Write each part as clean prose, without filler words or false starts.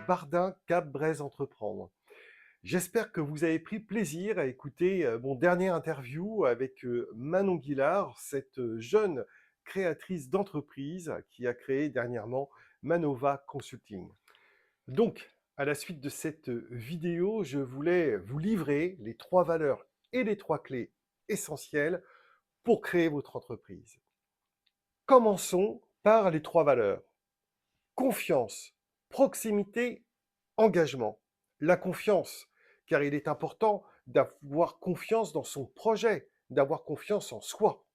Bardin Cap Braise Entreprendre. J'espère que vous avez pris plaisir à écouter mon dernier interview avec Manon Guillard, cette jeune créatrice d'entreprise qui a créé dernièrement Manova Consulting. Donc, à la suite de cette vidéo, je voulais vous livrer les 3 valeurs et les 3 clés essentielles pour créer votre entreprise. Commençons par les 3 valeurs. Confiance, proximité, engagement. La confiance, car il est important d'avoir confiance dans son projet, d'avoir confiance en soi.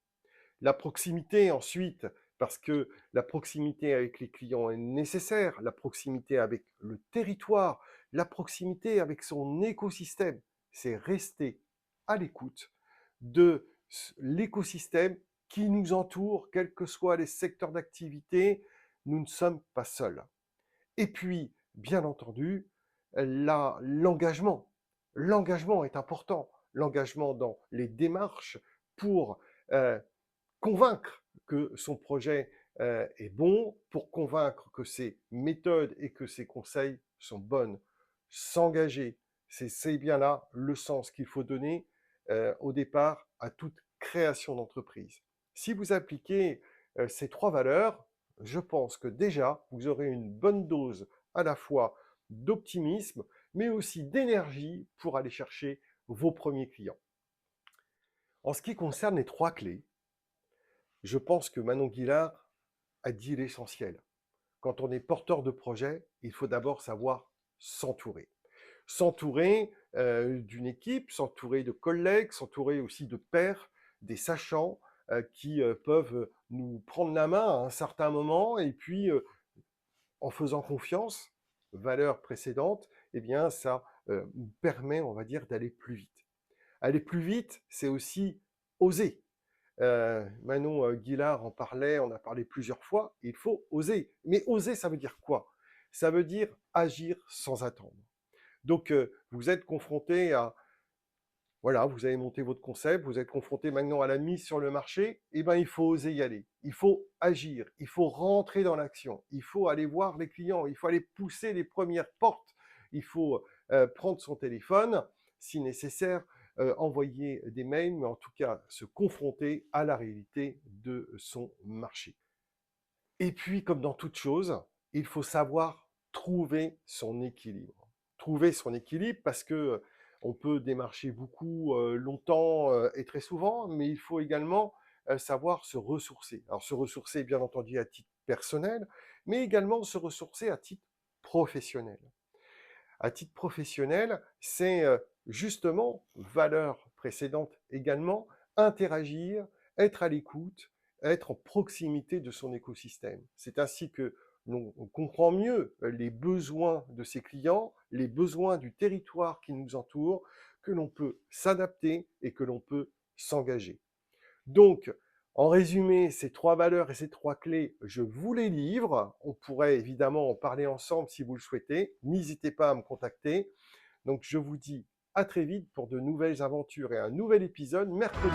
La proximité ensuite, parce que la proximité avec les clients est nécessaire, la proximité avec le territoire, la proximité avec son écosystème. C'est rester à l'écoute de l'écosystème qui nous entoure, quels que soient les secteurs d'activité, nous ne sommes pas seuls. Et puis, bien entendu, l'engagement. L'engagement est important. L'engagement dans les démarches pour convaincre que son projet est bon, pour convaincre que ses méthodes et que ses conseils sont bonnes. S'engager, c'est bien là le sens qu'il faut donner au départ à toute création d'entreprise. Si vous appliquez ces 3 valeurs, je pense que déjà, vous aurez une bonne dose à la fois d'optimisme, mais aussi d'énergie pour aller chercher vos premiers clients. En ce qui concerne les 3 clés, je pense que Manon Guillard a dit l'essentiel. Quand on est porteur de projet, il faut d'abord savoir s'entourer. S'entourer d'une équipe, s'entourer de collègues, s'entourer aussi de pairs, des sachants qui peuvent nous prendre la main à un certain moment et puis en faisant confiance, valeur précédente, eh bien ça nous permet, on va dire, d'aller plus vite. Aller plus vite, c'est aussi oser. Manon Guillard en parlait, on a parlé plusieurs fois, il faut oser. Mais oser, ça veut dire quoi? Ça veut dire agir sans attendre. Donc, vous êtes confronté à, voilà, vous avez monté votre concept, vous êtes confronté maintenant à la mise sur le marché, eh bien, il faut oser y aller. Il faut agir, il faut rentrer dans l'action, il faut aller voir les clients, il faut aller pousser les premières portes, il faut prendre son téléphone, si nécessaire, envoyer des mails, mais en tout cas se confronter à la réalité de son marché. Et puis, comme dans toute chose, il faut savoir trouver son équilibre. Trouver son équilibre parce que on peut démarcher beaucoup, longtemps et très souvent, mais il faut également savoir se ressourcer. Alors se ressourcer, bien entendu, à titre personnel, mais également se ressourcer à titre professionnel. À titre professionnel, c'est justement, valeur précédente également, interagir, être à l'écoute, être en proximité de son écosystème. C'est ainsi que l'on comprend mieux les besoins de ses clients, les besoins du territoire qui nous entoure, que l'on peut s'adapter et que l'on peut s'engager. Donc, en résumé, ces 3 valeurs et ces 3 clés, je vous les livre. On pourrait évidemment en parler ensemble si vous le souhaitez. N'hésitez pas à me contacter. Donc, je vous dis à très vite pour de nouvelles aventures et un nouvel épisode mercredi.